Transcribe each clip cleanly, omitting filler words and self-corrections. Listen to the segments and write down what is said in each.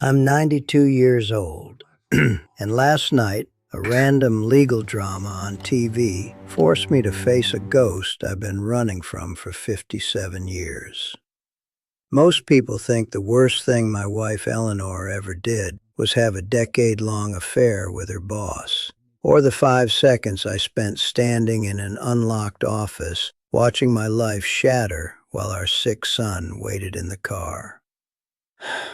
I'm 92 years old, and last night, a random legal drama on TV forced me to face a ghost I've been running from for 57 years. Most people think the worst thing my wife Eleanor ever did was have a decade-long affair with her boss, or the 5 seconds I spent standing in an unlocked office watching my life shatter while our sick son waited in the car.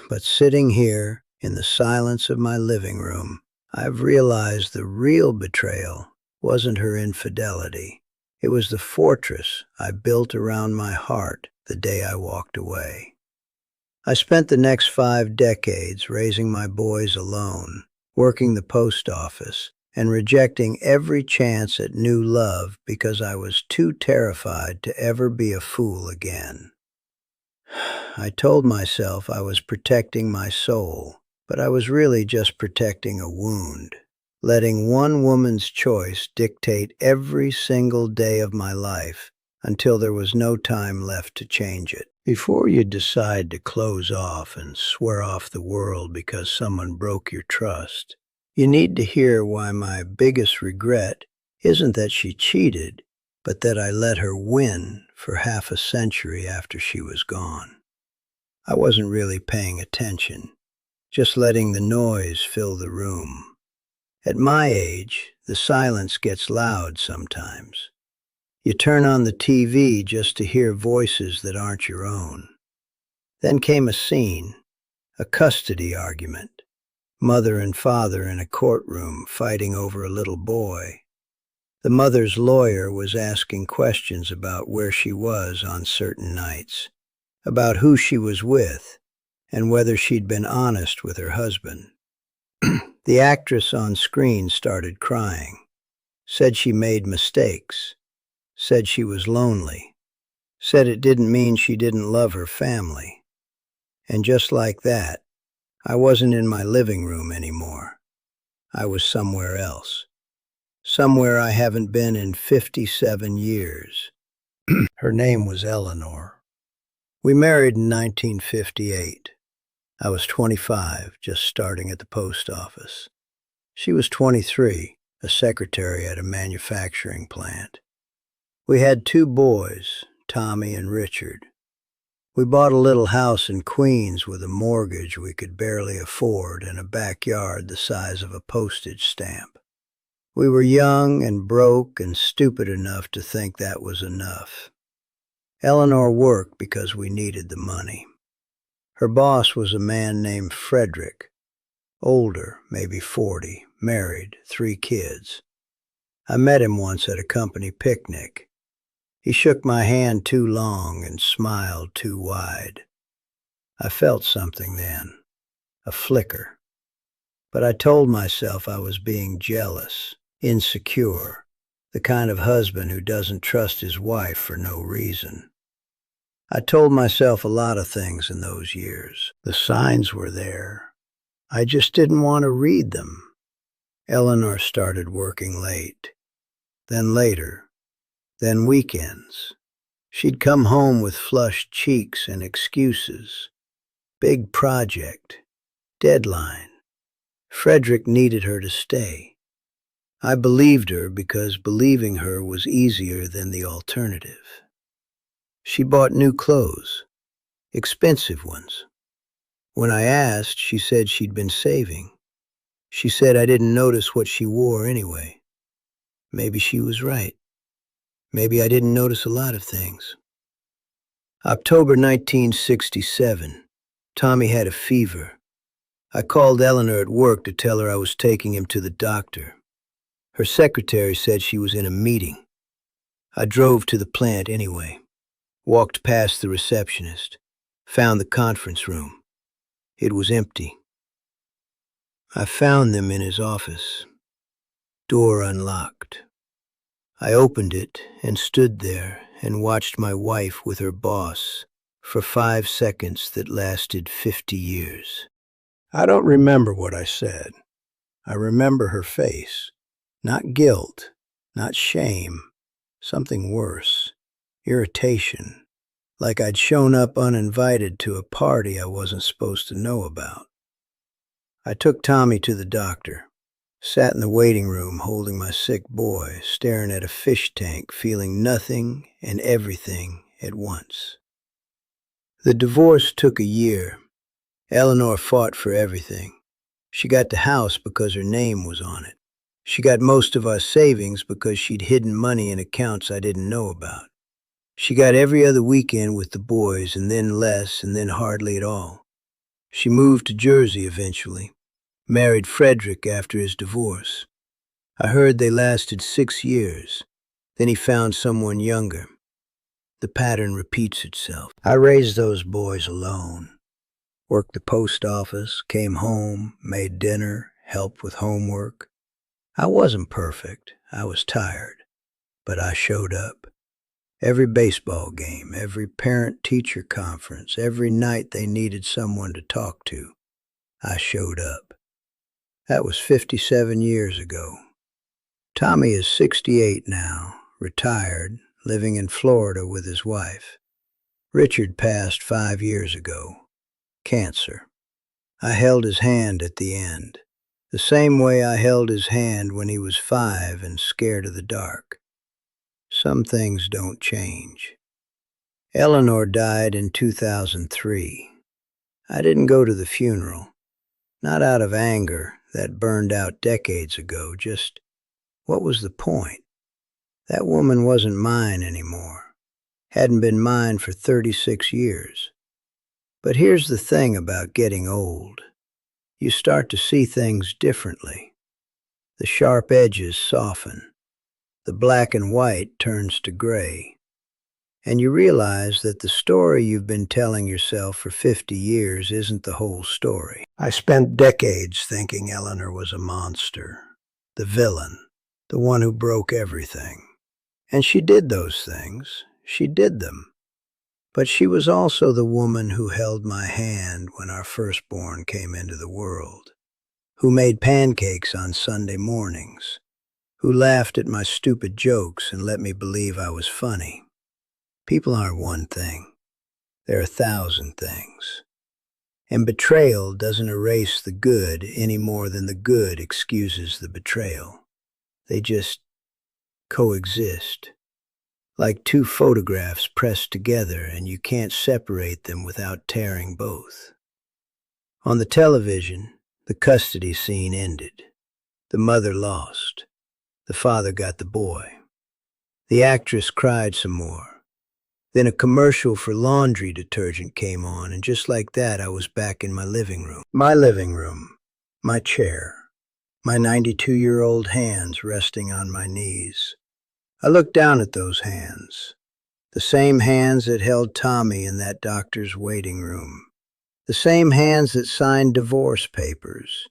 But sitting here in the silence of my living room, I've realized the real betrayal wasn't her infidelity. It was the fortress I built around my heart the day I walked away. I spent the next 5 decades raising my boys alone, working the post office, and rejecting every chance at new love because I was too terrified to ever be a fool again. I told myself I was protecting my soul, but I was really just protecting a wound, letting one woman's choice dictate every single day of my life until there was no time left to change it. Before you decide to close off and swear off the world because someone broke your trust, you need to hear why my biggest regret isn't that she cheated, but that I let her win for half a century after she was gone. I wasn't really paying attention, just letting the noise fill the room. At my age, the silence gets loud sometimes. You turn on the TV just to hear voices that aren't your own. Then came a scene, a custody argument, mother and father in a courtroom fighting over a little boy. The mother's lawyer was asking questions about where she was on certain nights, about who she was with, and whether she'd been honest with her husband. The actress on screen started crying, said she made mistakes, said she was lonely, said it didn't mean she didn't love her family. And just like that, I wasn't in my living room anymore. I was somewhere else. Somewhere I haven't been in 57 years. Her name was Eleanor. We married in 1958. I was 25, just starting at the post office. She was 23, a secretary at a manufacturing plant. We had 2 boys, Tommy and Richard. We bought a little house in Queens with a mortgage we could barely afford and a backyard the size of a postage stamp. We were young and broke and stupid enough to think that was enough. Eleanor worked because we needed the money. Her boss was a man named Frederick, older, maybe 40, married, 3 kids. I met him once at a company picnic. He shook my hand too long and smiled too wide. I felt something then, a flicker. But I told myself I was being jealous, insecure, the kind of husband who doesn't trust his wife for no reason. I told myself a lot of things in those years. The signs were there. I just didn't want to read them. Eleanor started working late, then later, then weekends. She'd come home with flushed cheeks and excuses. Big project, deadline. Frederick needed her to stay. I believed her because believing her was easier than the alternative. She bought new clothes, expensive ones. When I asked, she said she'd been saving. She said I didn't notice what she wore anyway. Maybe she was right. Maybe I didn't notice a lot of things. October 1967. Tommy had a fever. I called Eleanor at work to tell her I was taking him to the doctor. Her secretary said she was in a meeting. I drove to the plant anyway, walked past the receptionist, found the conference room. It was empty. I found them in his office, door unlocked. I opened it and stood there and watched my wife with her boss for 5 seconds that lasted 50 years. I don't remember what I said. I remember her face. Not guilt, not shame, something worse, irritation, like I'd shown up uninvited to a party I wasn't supposed to know about. I took Tommy to the doctor, sat in the waiting room holding my sick boy, staring at a fish tank, feeling nothing and everything at once. The divorce took a year. Eleanor fought for everything. She got the house because her name was on it. She got most of our savings because she'd hidden money in accounts I didn't know about. She got every other weekend with the boys, and then less, and then hardly at all. She moved to Jersey eventually, married Frederick after his divorce. I heard they lasted 6 years. Then he found someone younger. The pattern repeats itself. I raised those boys alone. Worked the post office, came home, made dinner, helped with homework. I wasn't perfect. I was tired. But I showed up. Every baseball game, every parent-teacher conference, every night they needed someone to talk to, I showed up. That was 57 years ago. Tommy is 68 now, retired, living in Florida with his wife. Richard passed 5 years ago. Cancer. I held his hand at the end, the same way I held his hand when he was 5 and scared of the dark. Some things don't change. Eleanor died in 2003. I didn't go to the funeral. Not out of anger, that burned out decades ago, just what was the point? That woman wasn't mine anymore. Hadn't been mine for 36 years. But here's the thing about getting old. You start to see things differently. The sharp edges soften. The black and white turns to gray. And you realize that the story you've been telling yourself for 50 years isn't the whole story. I spent decades thinking Eleanor was a monster, the villain, the one who broke everything. And she did those things. She did them. But she was also the woman who held my hand when our firstborn came into the world, who made pancakes on Sunday mornings, who laughed at my stupid jokes and let me believe I was funny. People aren't one thing. They're 1,000 things. And betrayal doesn't erase the good any more than the good excuses the betrayal. They just coexist. Like two photographs pressed together, and you can't separate them without tearing both. On the television, the custody scene ended. The mother lost. The father got the boy. The actress cried some more. Then a commercial for laundry detergent came on, and just like that, I was back in my living room. My living room, my chair, my 92-year-old hands resting on my knees. I looked down at those hands, the same hands that held Tommy in that doctor's waiting room, the same hands that signed divorce papers,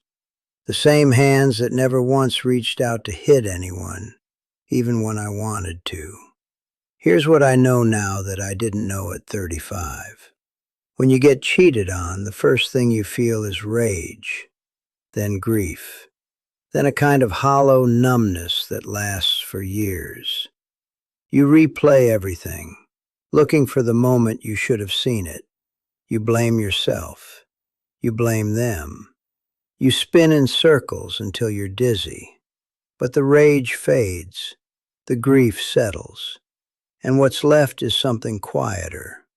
the same hands that never once reached out to hit anyone, even when I wanted to. Here's what I know now that I didn't know at 35. When you get cheated on, the first thing you feel is rage, then grief, then a kind of hollow numbness that lasts for years. You replay everything, looking for the moment you should have seen it. You blame yourself. You blame them. You spin in circles until you're dizzy. But the rage fades, the grief settles, and what's left is something quieter,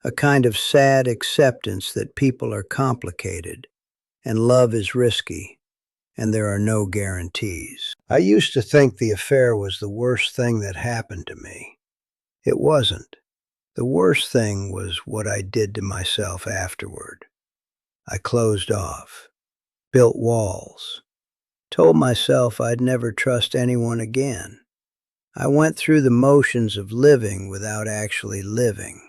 a kind of sad acceptance that people are complicated, and love is risky, and there are no guarantees. I used to think the affair was the worst thing that happened to me. It wasn't. The worst thing was what I did to myself afterward. I closed off, built walls, told myself I'd never trust anyone again. I went through the motions of living without actually living.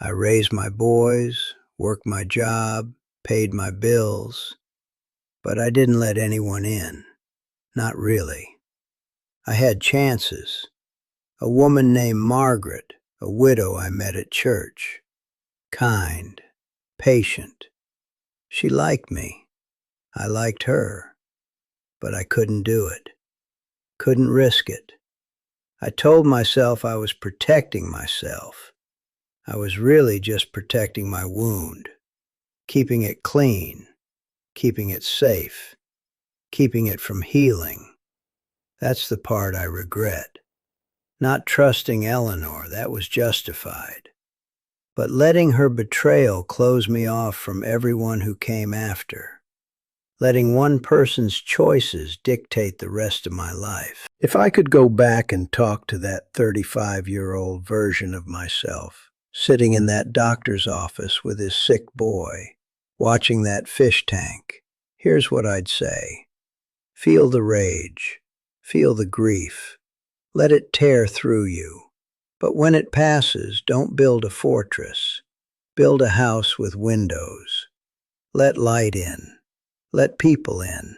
I raised my boys, worked my job, paid my bills, but I didn't let anyone in. Not really. I had chances. A woman named Margaret, a widow I met at church. Kind, patient. She liked me. I liked her. But I couldn't do it. Couldn't risk it. I told myself I was protecting myself. I was really just protecting my wound, keeping it clean, keeping it safe, keeping it from healing. That's the part I regret. Not trusting Eleanor, that was justified. But letting her betrayal close me off from everyone who came after. Letting one person's choices dictate the rest of my life. If I could go back and talk to that 35-year-old version of myself, sitting in that doctor's office with his sick boy, watching that fish tank, here's what I'd say. Feel the rage. Feel the grief. Let it tear through you. But when it passes, don't build a fortress. Build a house with windows. Let light in. Let people in.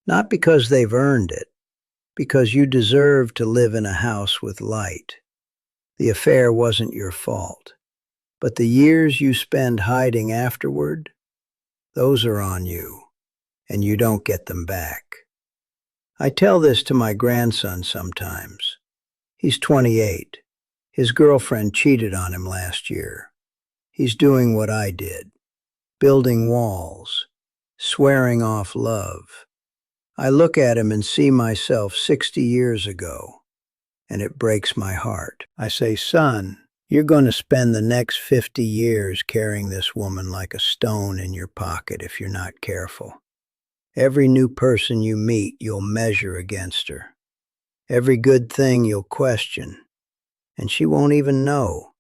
Not because they've earned it, because you deserve to live in a house with light. The affair wasn't your fault. But the years you spend hiding afterward, those are on you, and you don't get them back. I tell this to my grandson sometimes. He's 28. His girlfriend cheated on him last year. He's doing what I did, building walls, swearing off love. I look at him and see myself 60 years ago, and it breaks my heart. I say, son, you're going to spend the next 50 years carrying this woman like a stone in your pocket if you're not careful. Every new person you meet, you'll measure against her. Every good thing you'll question, and she won't even know.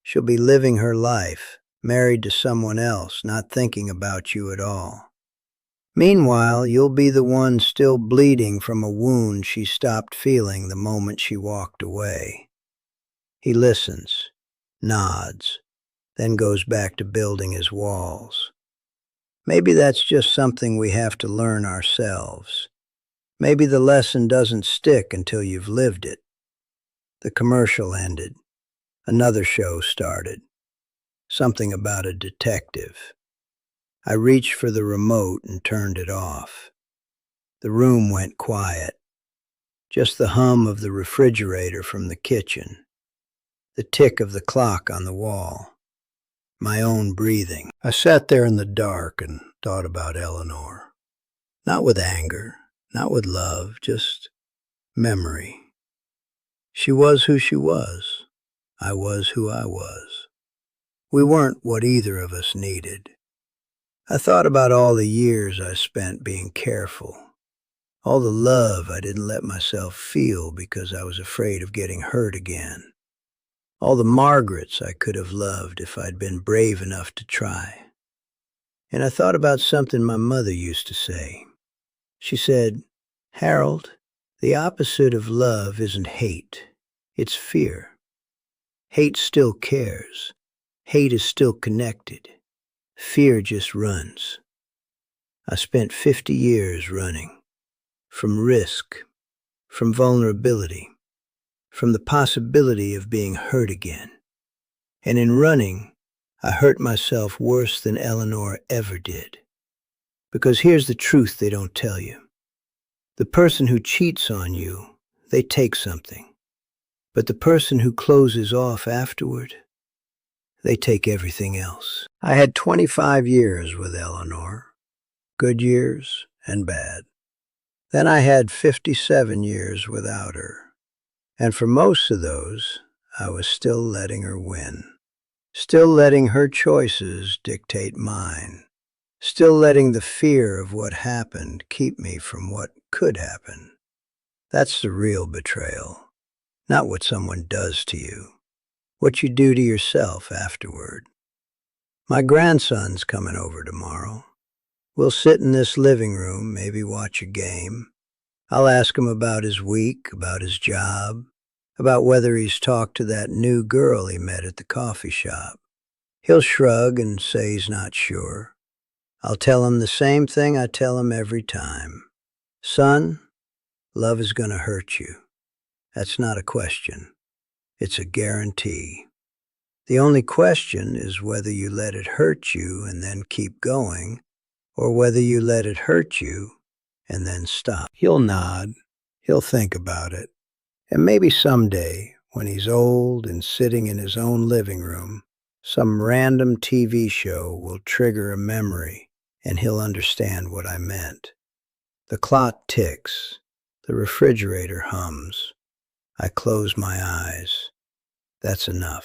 She'll be living her life, married to someone else, not thinking about you at all. Meanwhile, you'll be the one still bleeding from a wound she stopped feeling the moment she walked away. He listens, nods, then goes back to building his walls. Maybe that's just something we have to learn ourselves. Maybe the lesson doesn't stick until you've lived it. The commercial ended. Another show started. Something about a detective. I reached for the remote and turned it off. The room went quiet. Just the hum of the refrigerator from the kitchen. The tick of the clock on the wall. My own breathing. I sat there in the dark and thought about Eleanor. Not with anger, not with love, just memory. She was who she was. I was who I was. We weren't what either of us needed. I thought about all the years I spent being careful. All the love I didn't let myself feel because I was afraid of getting hurt again. All the Margarets I could have loved if I'd been brave enough to try. And I thought about something my mother used to say. She said, Harold, the opposite of love isn't hate, it's fear. Hate still cares. Hate is still connected. Fear just runs. I spent 50 years running. From risk, from vulnerability, from the possibility of being hurt again. And in running, I hurt myself worse than Eleanor ever did. Because here's the truth they don't tell you. The person who cheats on you, they take something. But the person who closes off afterward, they take everything else. I had 25 years with Eleanor, good years and bad. Then I had 57 years without her. And for most of those, I was still letting her win. Still letting her choices dictate mine. Still letting the fear of what happened keep me from what could happen. That's the real betrayal. Not what someone does to you. What you do to yourself afterward. My grandson's coming over tomorrow. We'll sit in this living room, maybe watch a game. I'll ask him about his week, about his job, about whether he's talked to that new girl he met at the coffee shop. He'll shrug and say he's not sure. I'll tell him the same thing I tell him every time. Son, love is going to hurt you. That's not a question. It's a guarantee. The only question is whether you let it hurt you and then keep going, or whether you let it hurt you and then stop. He'll nod. He'll think about it. And maybe someday, when he's old and sitting in his own living room, some random TV show will trigger a memory and he'll understand what I meant. The clock ticks. The refrigerator hums. I close my eyes. That's enough.